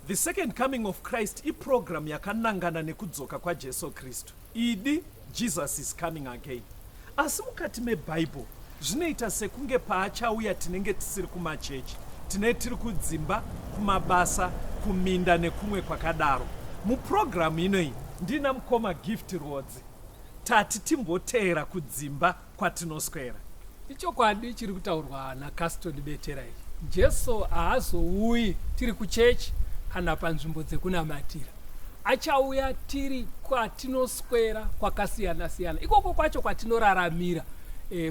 The second coming of Christ iprogram yakanangana nekudzoka kwaJesu Kristu. Idi Jesus is coming again. Asi mukati meBible zvinoita sekunge paachauya tinenge tisiri kumachechi, tinenge tiri kudzimba, kumabasa, kuminda nekumwe kwakadaro. Muprogramu inoyi ndina mukoma Gift Rodzi tati timboteera kudzimba kwatinoswera. Ichokwadi chiri kutaurwa naCaston Betera ichi. Jesu haazouyi tiri kuchechi kana panzvimbo dzekunamatira. Achauya tiri kwatinoswera kwakasiyana siyana. Ikoko kwacho kwatinoraramira.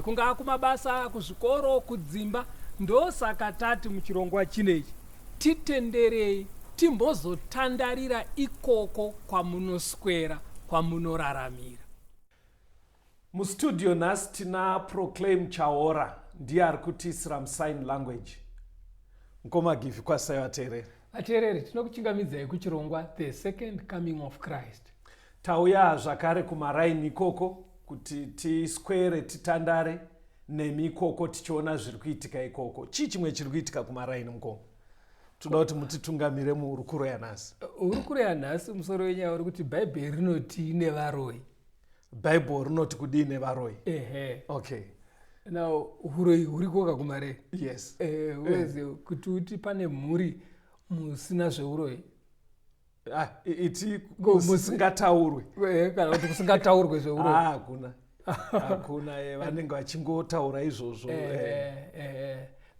Kungaa kumabasa, kuzvikoro, kudzimba. Ndosaka tati muchirongwa chinechi titenderei timbozotandarira ikoko kwamunoswera, kwamunoraramira. Mustudio nhasi tina Proclaim Chaora ndiye ari kutiisira musign language. Mukoma Givi kwasai vateereri. Vateereri, tinokuchingamidzai kuchirongwa The Second Coming of Christ. Tauya zvakare kumaraini ikoko kuti tiswere titandare nemi ikoko tichiona zviri kuitika ikoko. Chii chimwe chiri kuitika kumaraini mukoma? Toda kuti mutitungamire muhurukuro yanhasi. Hurukuro yanhasi musoro wenyaya uri kuti Bhaibheri rinoti nevaroi. Bible rinoti kudii nevaroi? Okay. Now huroi huri koka kumaraini. Yes. Weze kuti uti pane mhuri musina zveuroi. Iti musingataurwe. Kana kuti kusingataurwe zveuroi. Hakuna. Hakuna vanenge vachingotaura izvozvo.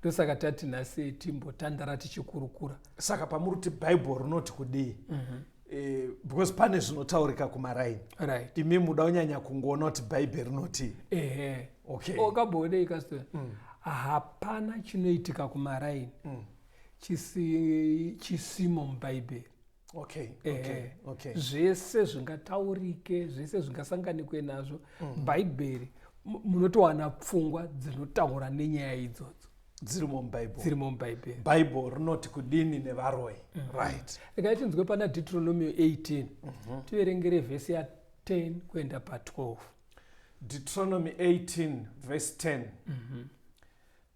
Ndosaka tati nhasi timbotandara tichikurukura. Saka pamuri kuti Bible rinoti kudii? Because pane zvinotaurika kumaraini. Right. Imi muda kunyanya kungoona kuti Bible rinoti. Okay. Okabodei Caston. Hapana chinoitika kumaraini. Chisimo muBhaibheri. Okay. Zvese zvingataurike, zvese zvingasanganikwe nazvo, Bhaibheri munotowana pfungwa dzinotaura nenyaya idzodzo. Dzirimo muBhaibheri. Bible rinoti kudini nevaroi. Right. Regai tinzwe pana Deuteronomy 18. Tiverengere vhesi ya 10 kuenda pa12. Deuteronomy 18 verse 10.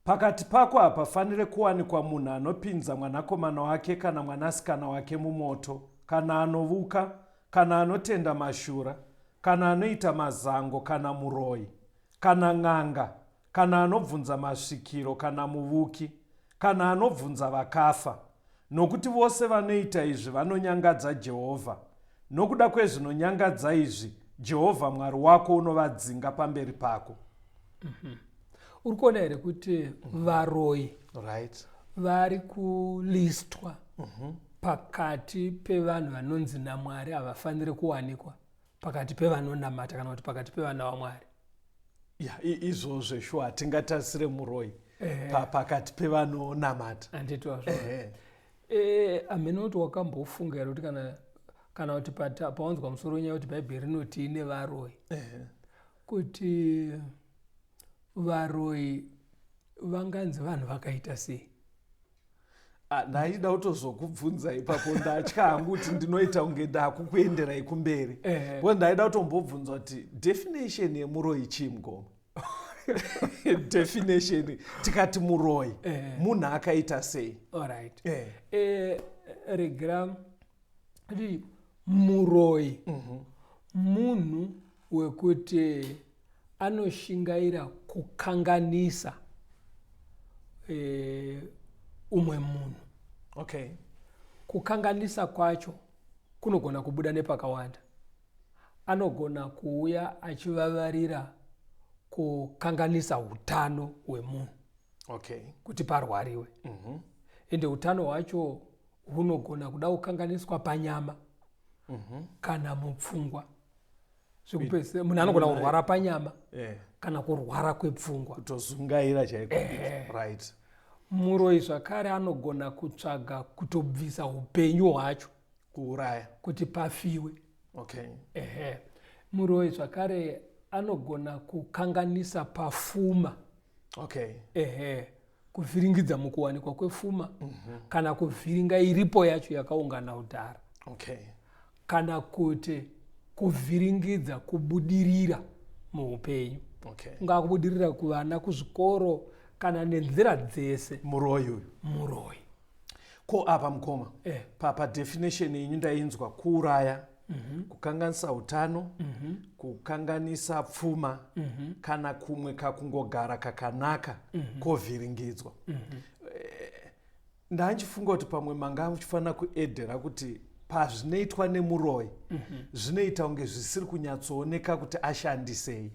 Pakati pako hapafaniri kuwanikwa munhu anopinza mwanakomana wake kana mwanasikana wake mumoto, kana anovuka, kana anotenda mashura, kana anoita mazango, kana muroi, kana n'anga, kana anobvunza masvikiro, kana muvuki, kana anobvunza vakafa. Nokuti vose vanoita izvi vanonyangadza Jehovha. Nokuda kwezvinonyangadza izvi, Jehovha Mwari wako unovadzinga pamberi pako. Uri kuona here kuti varoi vari kulistwa pakati pevanhu vanonzi naMwari havafaniri kuwanikwa, pakati pevanonamata kana kuti pakati pevana vaMwari. Izvozvo shuwa hatingatasire muroi pakati pevanonamata. Handitiwa zvavo. Hamene kuti wakambofunga here kuti kana kuti pawanzwa musoro wenyaya kuti Bhaibheri rinoti nevaroi, kuti varoi vanganzi vanhu vakaita sei? Ndaida kutozokubvunza ipapo, ndatya hangu kuti ndinoita kunge ndakukuenderai kumberi. Ndaida kutombobvunza kuti definition yemuroi chii mukoma? Definition tikati muroi munhu akaita sei? Alright. Regera kuti muroi munhu wekuti anoshingaira kukanganisa umwe munhu. Okay. Kukanganisa kwacho kunogona kubuda nepakawanda. Anogona kuuya achivavarira kukanganisa utano hwemunhu. Okay. Kuti parwariwe. Ende utano hwacho hunogona kuda kukanganiswa panyama kana mupfungwa. Munhu anogona kurwara panyama kana kurwara kwepfungwa. Kutozungaira chaiko. Right. Muroi zvakare anogona kutsvaga kutobvisa upenyu hwacho, kuuraya, kuti pafiwe. Okay. Muroi zvakare anogona kukanganisa pafuma. Okay. Kuvhiringidza mukuwanikwa kwefuma kana kuvhiringa iripo yacho yakaungana udhara. Okay. Kana kuti kuvhiringidza kubudirira muupenyu. Okay. Kungaa kubudirira kuvana kuzvikoro kana nenzira dzese. Muroi. ko apa mukoma padefinition yenyu ndainzwa kuuraya, kukanganisa utano, kukanganisa pfuma, kana kumwe kakungogara kakanaka kovhiringidzwa. Ndanchifunga kuti pamwe manga muchifanira kuedhera kuti pazvinoitwa nemuroyi zvinoita kunge zvisiri kunyatsooneka kuti ashandisei,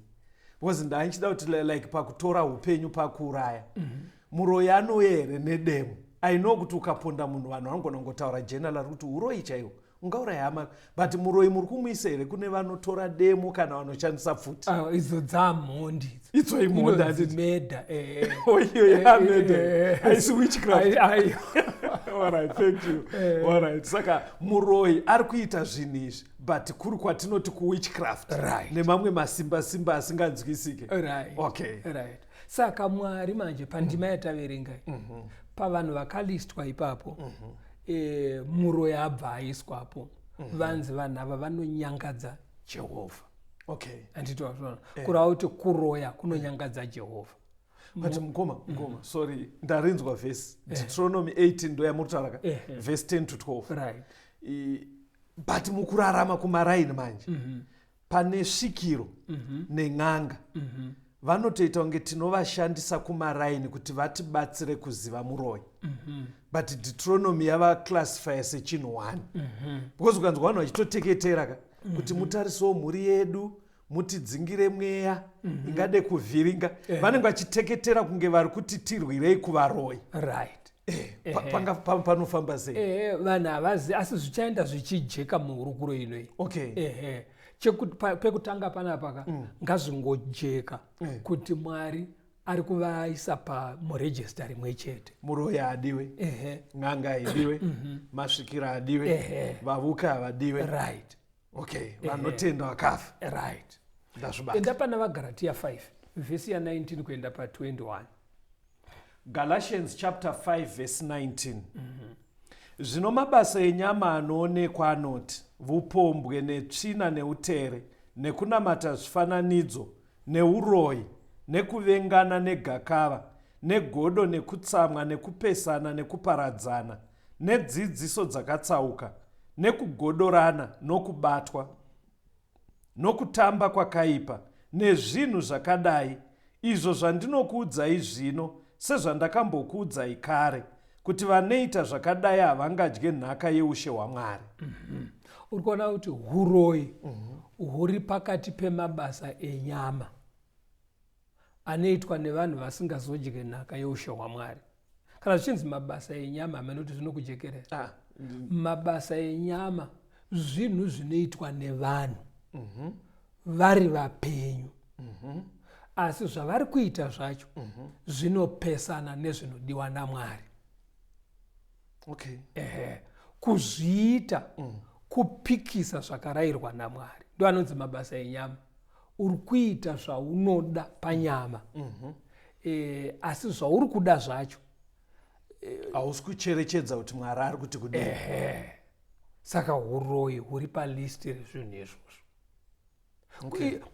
because ndanchida kuti like pakutora upenyu pakuuraya muroyi anoyere nedemo. I know kuti ukaponda munhu vanhu vanogona kungotaura general kuti uroyi chaiwo ungauraya hama, but muroyi muri kumuisa here kune vanotora demo kana vanoshandisa pfuti. Idzo dzamhondi itso imhonda meda meda haisi witchcraft. Alright, thank you. Alright, saka muroyi ari kuita zvinhu izvi but kuri kwatinoti kuwitchcraft nemamwe masimba asinganzwisike. Okay. Right. Saka Mwari manje pandima yataverengai pavanhu vakalistwa ipapo muroyi abva aiswapo vanzi vanhu ava vanonyangadza Jehovha. Okay. Anditozvona kurava kuti kuroya kunonyangadza Jehovha. But mukoma sorry ndarinzwa verse Deuteronomy 18 ndo yamutaura verse 10 to 12. Right. But mukurarama kumaraini manje pane svikiro nen'anga vanotoita kunge tinovashandisa kumaraini kuti vatibatsire kuziva muroyi. But Deuteronomy yavaclassify sechinhu 1 because ukanzwa vanhu vachitoteketera kuti mutarisewo mhuri yedu, mutidzingire mweya ingade kuvhiringa, vanenge vachiteketera kunge vari kuti tirwirei kuvaroyi. Right. Panofamba sei? Vanhu havazi asi zvichaenda zvichijeka muhurukuro inoi. Okay. Chekuti pekutanga panapa ngazvingojeka kuti Mwari ari kuvaisa pamuregister rimwe chete. Muroyi adiwe, n'anga haidiwe, masvikiro adiwe, vavuka havadiwe. Right. Okay, vanotenda vakafa. Right. Ndazvibata. Enda pana vaGalatia 5 vhesi ya 19 kuenda pa21. Galatians chapter 5 verse 19. Zvino mabasa enyama anoonekwa anoti vupombwe netsvina neutere nekunamata zvifananidzo neuroyi nekuvengana negakava negodo nekutsamwa nekupesana nekuparadzana nedzidziso dzakatsauka nekugodorana nokubatwa nokutamba kwakaipa nezvinhu zvakadai, izvo zvandinokuudzai zvino sezvandakambokuudzai kare, kuti vanoita zvakadai havangadye nhaka yeushe hwaMwari. Uri kuona kuti uroyi huri pakati pemabasa enyama anoitwa nevanhu vasingazodye nhaka yeushe hwaMwari. Kana zvichinzi mabasa enyama hamene kuti zvinokujekerera. Mabasa enyama zvinhu zvinoitwa nevanhu vari vapenyu, asi zvavari kuita zvacho zvinopesana nezvinodiwa naMwari. Okay. Kuzviita kupikisa zvakarayirwa naMwari ndo anonzi mabasa enyama. Uri kuita zvaunoda panyama asi zvauri kuda zvacho hausi kucherechedza kuti Mwari ari kuti kudii. Saka uroyi huri palisti rezvinhu izvozvo.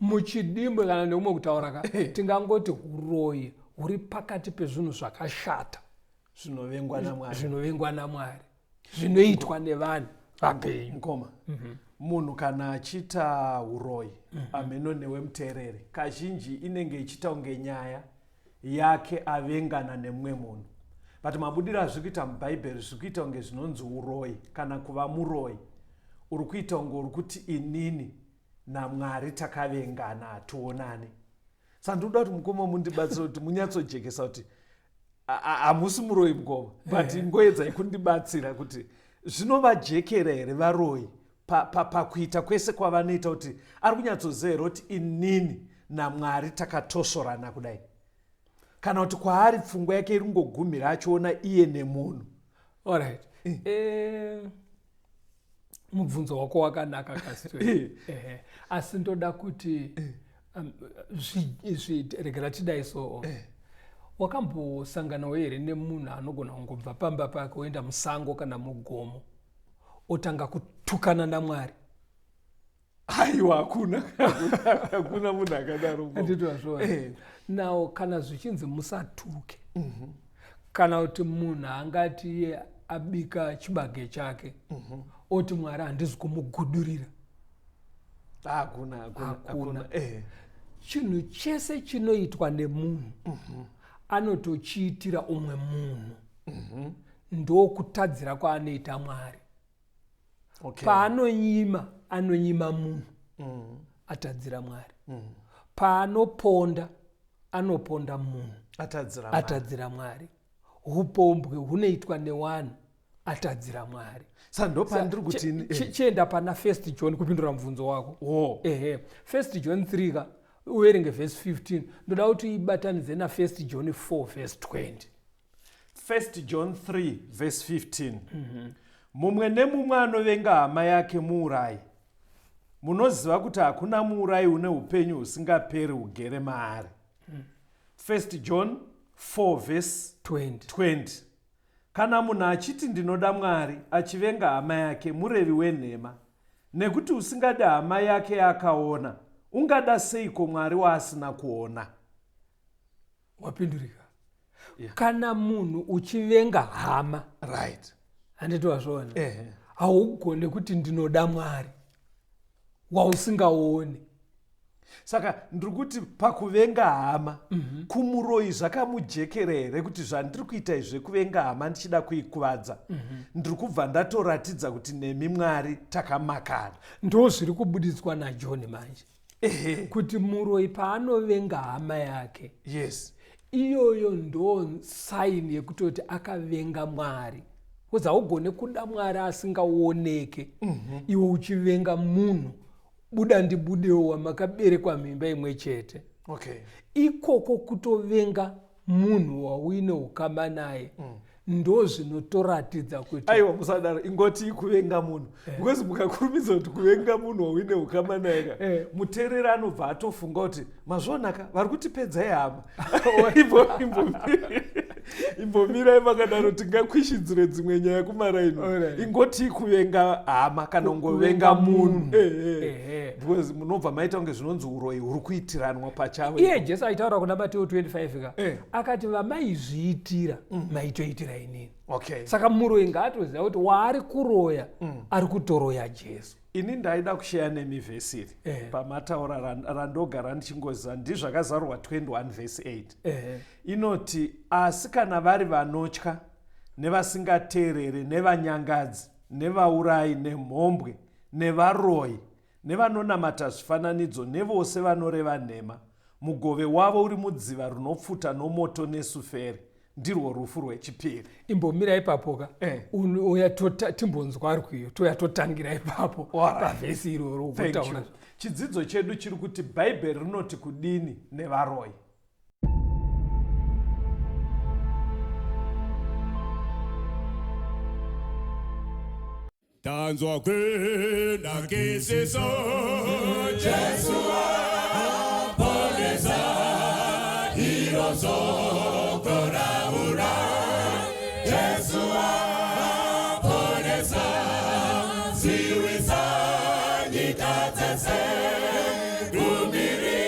Muchidimbo kana neumwe kutaura tingangoti uroyi huri pakati pezvinhu zvakashata zvinovengwa naMwari zvinoitwa nevanhu vapenyu. Mukoma, munhu kana achiita uroyi ameno newemuteereri kazhinji inenge ichiita kunge nyaya yake avengana nemumwe munhu, but mabudiro azviri kuita mubhaibheri zviri kuita kunge zvinonzi uroyi kana kuva muroyi uri kuita kunge uri kuti inini naMwari takavengana hationane. Saka ndinoda kuti mukoma mundibatsire kuti munyatsojekesa kuti hamusi muroyi mukoma, but ngoedzai kundibatsira kuti zvinovajekera here varoyi pakuita kwese kwavanoita kuti ari kunyatsoziva here kuti inini naMwari takatosorana kudai, kana kuti kwaari pfungwa yake iri kungogumira achiona iye nemunhu. Alright. Mubvunzo wako wakanaka kasitwe. Asi ndoda kuti regera tidai so wakambosanganawo here nemunhu anogona kungobva pamba pake oenda musango kana mugomo otanga kutukana naMwari? Aiwa, hakuna munhu akadaro. Anditozvona. Nawo kana zvichinzi musatuke kana kuti munhu angati abika chibage chake oti Mwari handizi kumugudurira. Hakuna. Chinhu chese chinoitwa nemunhu anotochiitira umwe munhu. Ndokutadzira kwaanoita Mwari. Paanonyima anonyima munhu, atadzira Mwari. Paanoponda anoponda munhu, atadzira Mwari. Upombwe hunoitwa newanhu, atadzira Mwari. Chienda pana 1 John kupindura mubvunzo wako. 1 John 3 ka uerenge verse 15. Ndoda kuti ibatanidze na 1 John 4 verse 20. 1 John 3 verse 15. Mumwe nemumwe anovenga hama yake muurayi. Munoziva kuti hakuna muurayi une upenyu husingaperi hugere maari. 1 John 4 verse 20. Kana munhu achiti ndinoda Mwari achivenga hama yake murevi wenhema, nekuti usingada hama yake yakaona, ungada seiko Mwari waasina kuona? Wapindurika. Kana munhu uchivenga hama, right, handiti wazvona, haugone kuti ndinoda Mwari wausingaoni. Saka ndiri kuti pakuvenga hama kumuroyi zvakamujekera here kuti zvandiri kuita izve kuvenga hama ndichida kuikuvadza, ndiri kubva ndatoratidza kuti nemi Mwari takamakana. Ndo zviri kubuditswa naJohn manje, kuti muroyi paanovenga hama yake, iyoyo ndo saini yekutoti akavenga Mwari. Kuzi haugone kuda Mwari asingaoneke, iwe uchivenga munhu buda ndibudewo wamakaberekwa mimba imwe chete. Ikoko kutovenga munhu wauine ukama naye, ndo zvinotoratidza kuti aiwa musadaro ingoti ikuvenga munhu, because mukakurumidza kuti kuvenga munhu wauine ukama naye muteereri anobva atofunga kuti mazvonaka vari kutipedzai hama. Imbomirai makadaro tingakwishidzire dzimwe nyaya kumaraini. Ingoti kuvenga hama kana kungovenga munhu, because munobva maita kunge zvinonzi uroyi huri kuitiranwa pachavo. Iye Jesu aitaura kuna Mateo 25 ka akati vamaizviitira maitoitira inini. Saka muroyi ngaatoziva kuti waari kuroya ari kutoroya Jesu. Ini ndaida kushaya nemi vhesi iri pamataura randogara ndichingoziva ndizvakazarurwa 21 verse 8. Inoti asi kana vari vanotya nevasingateerere nevanyangadzi nevaurayi nemhombwe nevaroyi nevanonamata zvifananidzo nevose vanoreva nhema, mugove wavo uri mudziva runopfuta nomoto nesufere, ndirwo rufu rwechipiri. Imbomira ipapo ka timbonzwa rwiyo toyatotangira ipapo pavhesi iroro ukutaura. Chidzidzo chedu chiri kuti Bhaibheri rinoti kudini nevaroyi. Tanzwa kwenda kisiso Jesu aponesa hiroso koraura Jesu aponesa siwisa nyitatese kumiri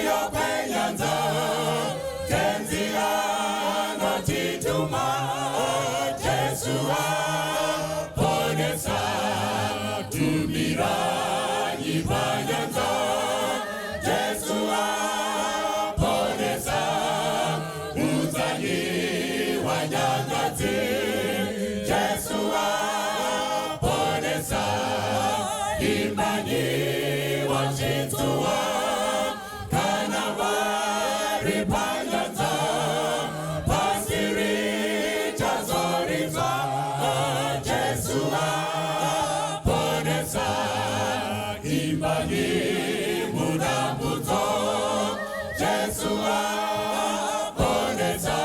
yopenyanza tenzi anotituma Jesu aponesa tumira nyipanyanza Jesu aponesa uzanyi wanyangazi Jesu aponesa imani wachitsuwa kana vari panyanza pasiri chazorinza Jesu aponesa imani mudambudzo Jesu aponesa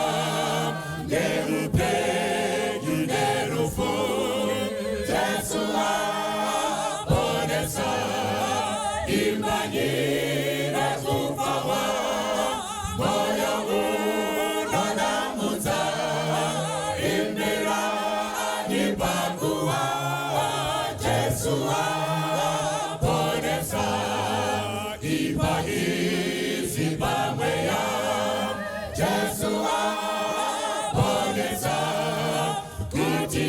ngerupenyu nerufu Jesu aponesa imani nekufawa moyo unonamudza imbira nipanguwa Jesu aponesa ipahizi pamweya Jesu aponesa kuti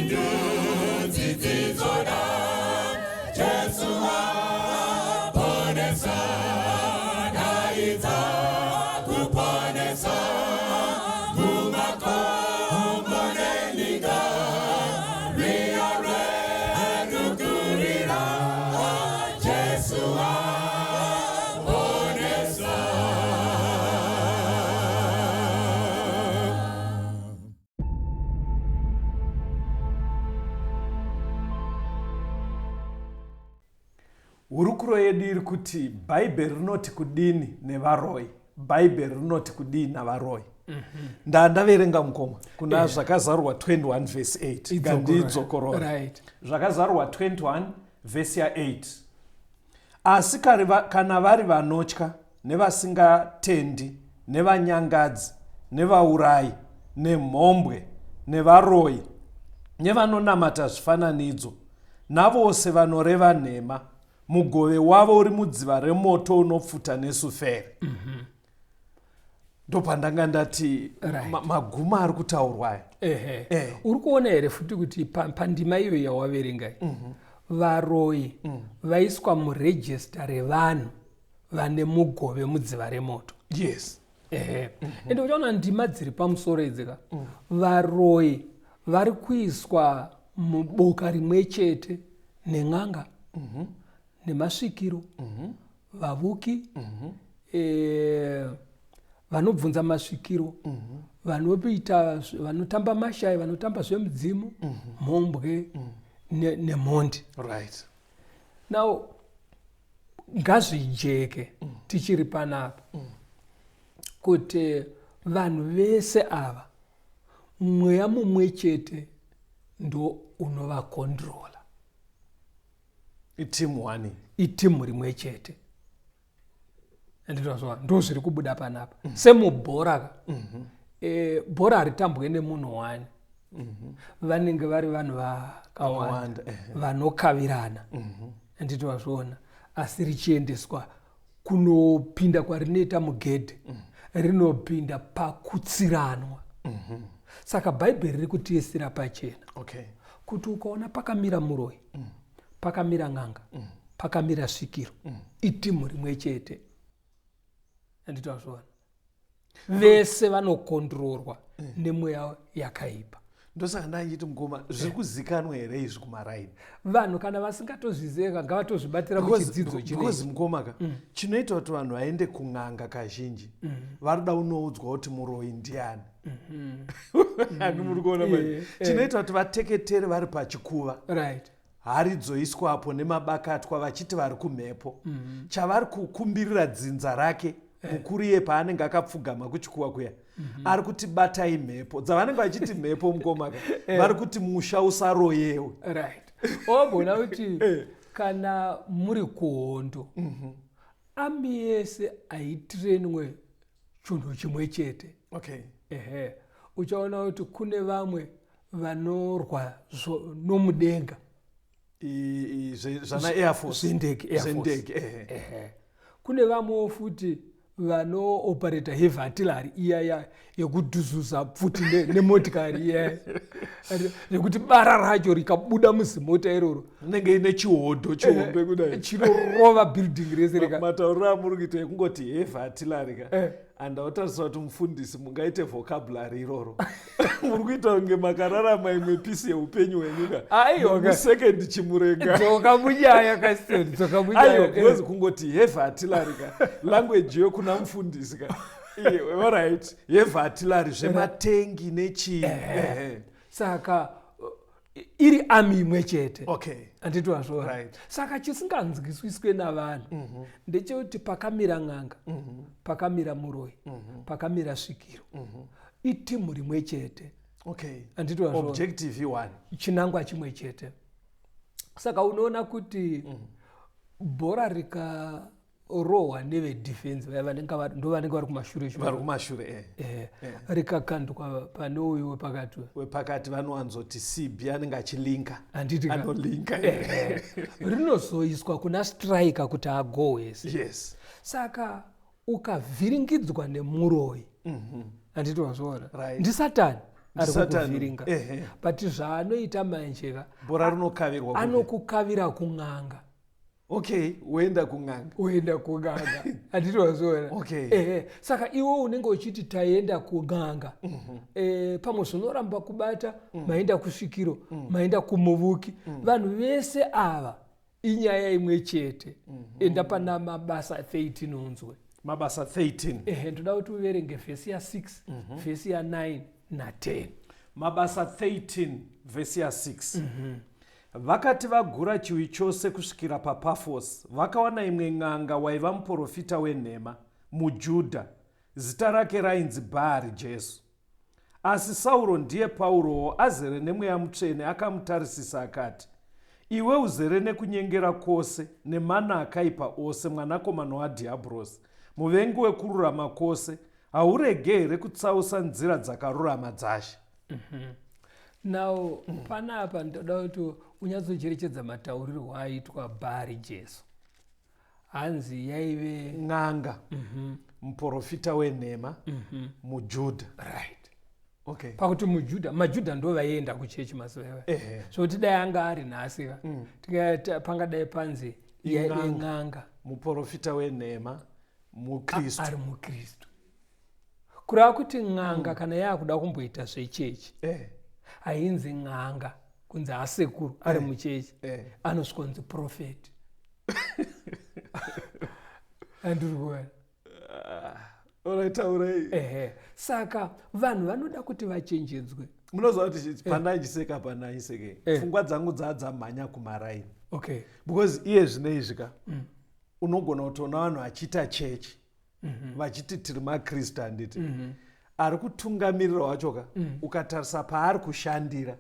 hurukuro yedu iri kuti bhaibheri rinoti kudini nevaroi, bhaibheri rinoti kudini navaroi. Ndaverenga mukoma kuna zvakazarurwa 21 verse 8 ngandidzokorora. Zvakazarurwa 21 verse 8. Asi kana vari vanotya nevasingatendi nevanyangadzi nevaurayi nemhombwe nevaroi nevanonamata zvifananidzo navose vanoreva nhema, mugove wavo uri mudziva remoto unopfuta nesufere. Ndopandanga ndati magumo ari kutaurwa. Uri kuona here futi kuti pandima iyo yawaverengai varoi vaiswa murejista revanhu vane mugove mudziva remoto. Yes. Ende uchaona ndima dziri pamusoro idzika varoi vari kuiswa muboka rimwe chete nen'anga nemasvikiro, vavuki, vanobvunza masvikiro, vanotamba mashai, vanotamba zvemudzimu, mhombwe nemhondi. Right. Now ngazvijeke tichiri panapa kuti vanhu vese ava mweya mumwe chete ndo unovakontrola. Itimu rimwe chete. Ndo zviri kubuda panapa. Semubhora bhora haritambwe nemunhu wani. Vanenge vari vanhu vakawanda vanokavirana. Nditozviona asi richiendeswa kunopinda kwarinoita mugedhe rinopinda pakutsiranwa. Saka bhaibheri riri kutiisira pachena kuti ukaona pakamira muroi, pakamira n'anga, pakamira svikiro, itimu rimwe chete. Nditozviona vese vanokontrorwa nemweya yakaipa. Ndosaka ndachiti mukoma zviri kuzikanwa here izvi kumaraini. Vanhu kana vasingatozvizeka ngavatozvibatira muchidzidzo chinechi. Mukoma chinoita kuti vanhu vaende kun'anga kazhinji varida unoudzwa kuti muroi ndiani. Ani muri kuona manje. Chinoita kuti vateketere vari pachikuva. Hari dzoiswapo nemabakatwa vachiti vari kumhepo. Chavari kukumbirira dzinza rake mukuru iye paanenge akapfugama kuchikuva kuya. Ari kuti batai mhepo dzavanenge vachiti mhepo mukoma vari kuti musha usaroyewe. Wabona kuti kana muri kuhondo ami yese aitrenwe chinhu chimwe chete. Uchaona kuti kune vamwe vanorwa nomudenga zvana Air Force zendege. Kune vamwe futi vanooperata heavy artillery iya yekudhuzuza pfuti nemotikari iya nekuti bara racho rikabuda muzimota iroro rinenge ine chihondo chihombe kudai chinorova building rese matauriro amuri kuita ekungoti heavy artillery andautarisa kuti mufundisi mungaite vocabulary iroro muri kuita kunge makararama imwe pisi yeupenyu hwenyika musekendi chimurenga dzoka munyaya kasitoni dzoka munyaya kuwezi kungoti heavy artillery language yokuna mufundisi alright heavy artillery zvematengi nechi saka iri ami imwe chete. Anditozvona. Saka chisinganzwisiswe navanhu ndechekuti pakamira n'anga, pakamira muroi, pakamira svikiro, itimu rimwe chete. Anditozvona. Objective one. Chinangwa chimwe chete. Saka unoona kuti bhora rikarohwa nevedefense ndo vanenge vari kumashure rikakandwa pane uyu wepakati vanowanzoti CB anenge achilinka anolinka rinozoiswa kuna striker kuti agohwese. Saka ukavhiringidzwa nemuroi anditozvona ndisatani ari kukuvhiringa but zvaanoita manjeka bhora rinokavirwa anokukavira kun'anga. Uenda kung'anga anditozvona. Saka iwe unenge uchiti taenda kung'anga pamwe zvinoramba kubata maenda kusvikiro maenda kumuvuki vanhu vese ava inyaya imwe chete. Enda pana mabasa 13 unzwe mabasa 13 ndoda kuti uverenge vhesi ya6 vhesi ya9 na10. Mabasa 13 vhesi ya6 vakati vagura chiwi chose kusvikira paPafos, vakawana imwe n'anga waiva muprofita wenhema muJudha, zita rake rainzi Bhaari Jesu. Asi Sauro ndiye Paurowo, azere nemweya mutsvene, akamutarisisa akati, iwe uzere nekunyengera kwose nemana akaipa ose, mwanakomana waDhiabhurosi, muvengi wekururama kwose, haurege here kutsausa nzira dzakarurama dzaShe? Now panapa ndoda kuti unyatsocherechedza mataurirwo aitwa Bhaari Jesu. Hanzi yaive n'anga muprofita wenhema muJudha. Right. Okay. Pakuti maJudha ndo vaienda kuchechi mazuva. So tidai anga ari nhasi pangadai panzi yaive n'anga muprofita wenhema muKristu. Ari muKristu. Kureva kuti n'anga kana yakuda kumboita zvechechi hainzi n'anga kunzi asekuru ari muchechi, anosvikonzi profeti. Andiri Alright. Saka vanhu vanoda kuti vachenjedzwe. Munoziva kuti pandaichiseka pfungwa dzangu dzamhanya kumaraini. Okay. Because iye zvinoizvika unogona kutoona vanhu vachiita chechi vachiti tiri maKristu handiti, ari kutungamirira wachoka ukatarisa paari kushandira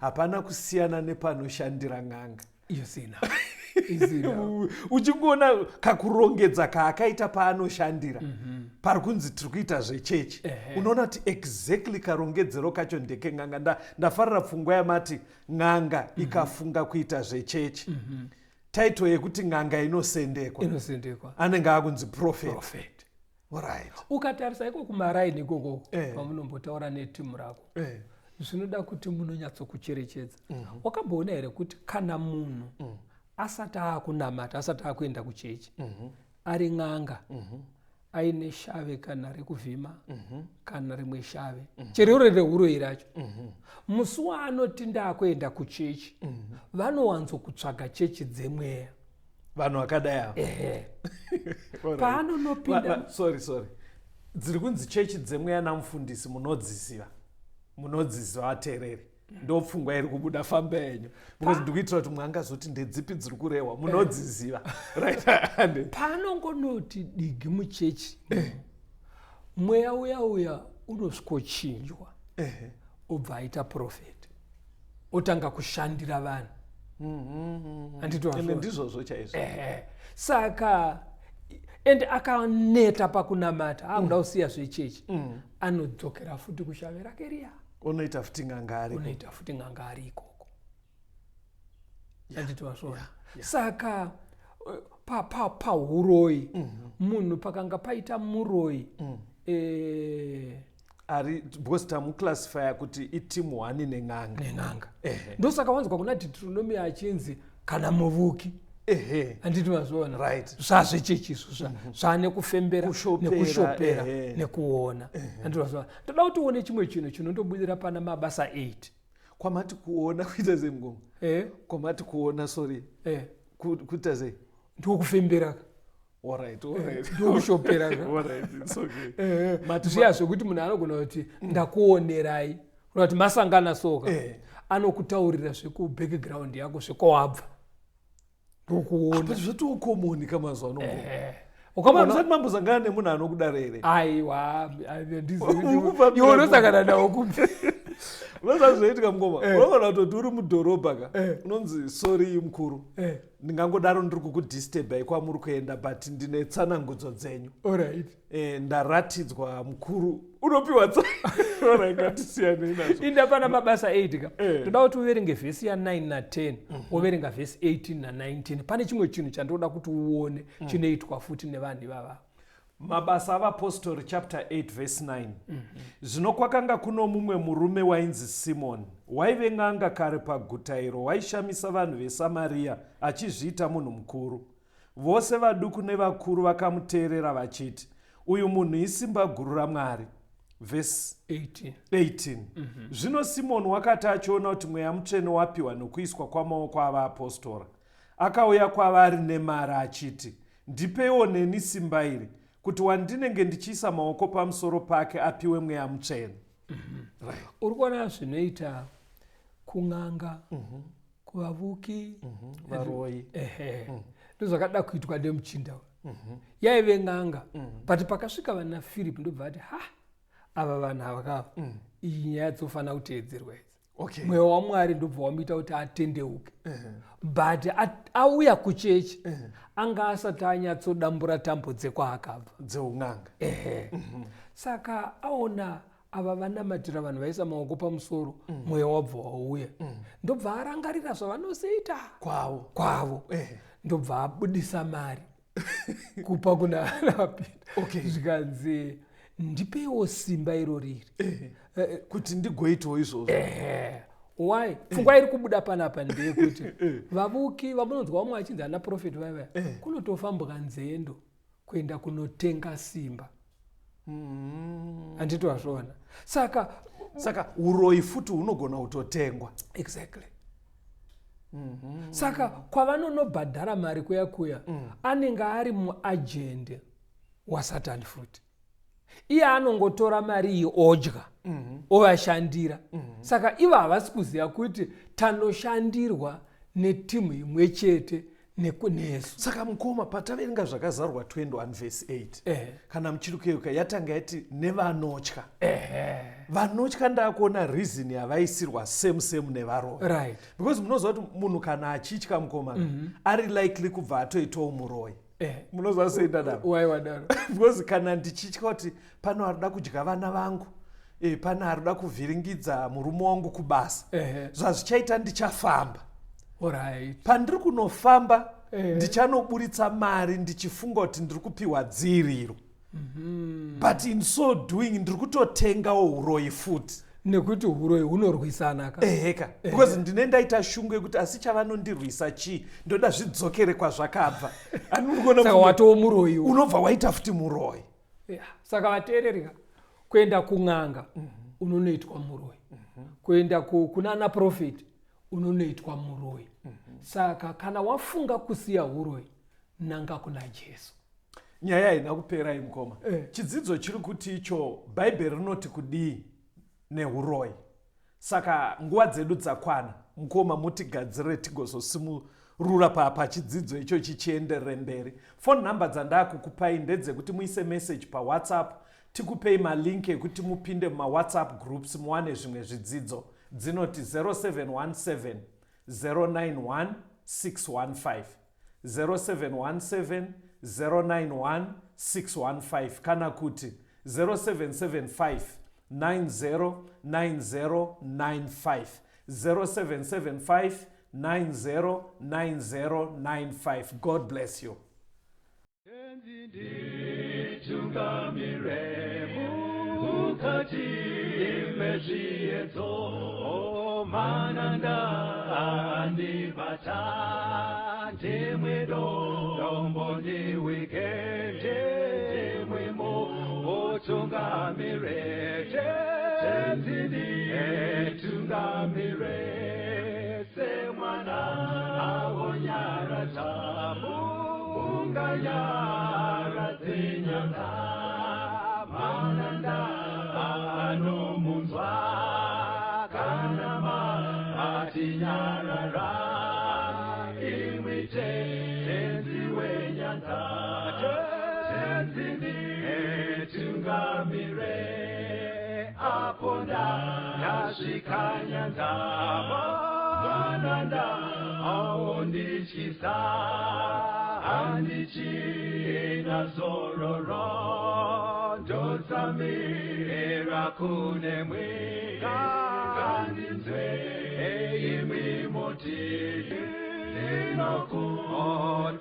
hapana kusiyana nepanoshandira n'anga. Uchingoona kakurongedza kaakaita paanoshandira pari kunzi tiri kuita zvechechi, unoona kuti exactly karongedzero kacho ndeke n'anga. Ndafarira pfungwa yamati n'anga ikafunga kuita zvechechi. Taito yekuti n'anga inosendekwa anenge akunzi prophet. Alright. Ukatarisa iko kumaraini ikoko pamunombotaura netimu rako, zvinoda kuti munonyatsokucherechedza. Wakamboona here kuti kana munhu asati akunamata, asati akuenda kuchechi, ari n'anga, aine shave kana rekuvhima kana rimwe shave, chero rehuro iracho, musi waanoti ndakuenda kuchechi, vanowanzokutsvaga chechi dzemweya. Vanhu vakadai ava. Paanonopinda sorry. Dziri kunzi chechi dzemweya namufundisi munodziziva vateereri. Ndo pfungwa iri kubuda famba yenyu. Because ndikuitira kuti mwangazoti ndedzipi dziri kurehwa munodziziva. Right. Paanongonoti digi muchechi, mweya uya unosvikochinjwa, obva aita profeti, otanga kushandira vanhu. Ndizvozvo chaizvo. Saka ende akaneta pakunamata akuda kusiya zvechechi, anodzokera futi kushave rake riya, unoita futi n'anga ari ikoko. Anditwasvona. Saka pahuroi munhu pakanga paita muroi ari because tamuclassifya kuti itimu 1 nen'anga. Ndosaka wanzwa kuna Deuteronomy achinzi kana muvuki. Anditi mazvona. Right. Zvazvechechi zvane kufembera nekushopera nekuona. Anditi mazvona. Toda kuti uone chimwe chinhu chinondobudira pana mabasa 8. Kwamati kuona kuita zemgongo. Kwamati kuona kuita ze. Ndokufembera. Alright. Ndokushopera. Alright, it's okay. Matiziya zvekuti munhu anogona kuti ndakuonerai, kuti masangana soka, anokutaurira zvekubackground yako zvekowabva. Ndokuona. Zvatokomoni kamazuva ano. Ukamboona mambozangana nemunhu anokudara here? Aiwa, ndizivi. Iwe unosangana nawo kupi? Unozvazvoitika mungoma. Unogona kutoti uri mudhorobha ka. Unonzi sorry mukuru. Ndingangodaro ndiri kukudisturbai kwamuri kuenda but ndine tsanangudzo dzenyu. Alright. Ndaratidzwa mukuru. Unopiwa tsana ngatisiyane nazvo. Inda pana mabasa 8 ka. Toda kuti uverenge vhesi ya 9 na 10, uverenga vhesi 18 na 19. Pane chimwe chinhu chandoda kuti uone chinoitwa futi nevanhu ivava. Mabasa avapostori chapter 8 verse 9. Zvino kwakanga kuno mumwe murume wainzi Simoni, waive n'anga kare paguta iro, waishamisa vanhu veSamaria achizviita munhu mukuru. Vose vaduku nevakuru vakamuteerera vachiti, uyu munhu isimba guru raMwari. Verse 18. Zvino Simoni wakati achiona kuti mweya mutsvene wapiwa nokuiswa kwamaoko avapostora, akauya kwavari nemari achiti, ndipeiwo neni simba iri, kuti wandinenge ndichiisa maoko pamusoro pake apiwe mweya mutsvene. Uri kuona zvinoita kun'anga kuvavuki varoi ndozvakada kuitwa nemuchinda yaive ng'anga but pakasvika vana Philip ndobva ati ava vanhu avakava iyi nyaya dzofanira kuteedzerwa idzi mweya waMwari ndobva wamuita kuti atendeuke but auya kuchechi anga asati anyatsodambura tambo dzekwaakabva dzeun'anga saka aona ava vanamatira vanhu vaisa maoko pamusoro mweya wabva wauya ndobva arangarira zvavanozoita kwavo ndobva abudisa mari kupa kuna Pita zvikanzi ndipeiwo simba iro riri kuti ndigoitawo izvozvo why pfungwa iri kubuda panapa ndeyekuti vavuki vamunonzwa vamwe vachinzi ana profeti vaiva kunotofambwa nzendo kuenda kunotenga simba handiti wazviona saka uroi futi hunogona kutotengwa exactly saka kwavanonobhadhara mari kuya anenge ari muagende wasatani futi iye anongotora mari iyi odya ovashandira saka ivo havasi kuziva kuti tanoshandirwa netimu imwe chete nesu. Saka mukoma pataverenga zvakazarwa 21 verse 8 kana muchirikeuka yatanga yati nevanotya vanotya ndakuona reason yavaisirwa same nevaroi right because munoziva kuti munhu kana achitya mukoma ari likely kubva atoitawo muroi munoziva sei ndadaro why wadaro because kana ndichitya kuti pano arida kudya vana vangu pana arida kuvhiringidza murume wangu kubasa zvazvichaita ndichafamba alright pandiri kunofamba ndichanoburitsa mari ndichifunga kuti ndiri kupiwa dziriro but in so doing ndiri kutotengawo uroi futi nekuti uroi hunorwisana ka because ndine ndaita shungu yekuti asi chavanondirwisa chii ndoda zvidzokere kwazvakabva saka watowo muroi unobva waita futi muroi saka vateererika kuenda kung'anga unonoitwa muroi kuenda kuna ana profeti unonoitwa muroi saka kana wafunga kusiya uroi nanga kuna Jesu. Nyaya haina kupera imukoma chidzidzo chiri kuti icho bhaibheri rinoti kudii neuroi saka nguva dzedu dzakwana mukoma mutigadzire tigozosimurura pachidzidzo icho chichienderere mberi. Phone number dzandakukupai ndedzekuti muise message paWhatsApp tikupei malink ekuti mupinde mumawhatsapp groups muwane zvimwe zvidzidzo dzinoti 0717 091 615 0717 091 615 kana kuti 0775 909095 0775 909095. God bless you.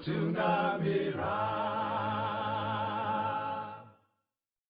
Tungamira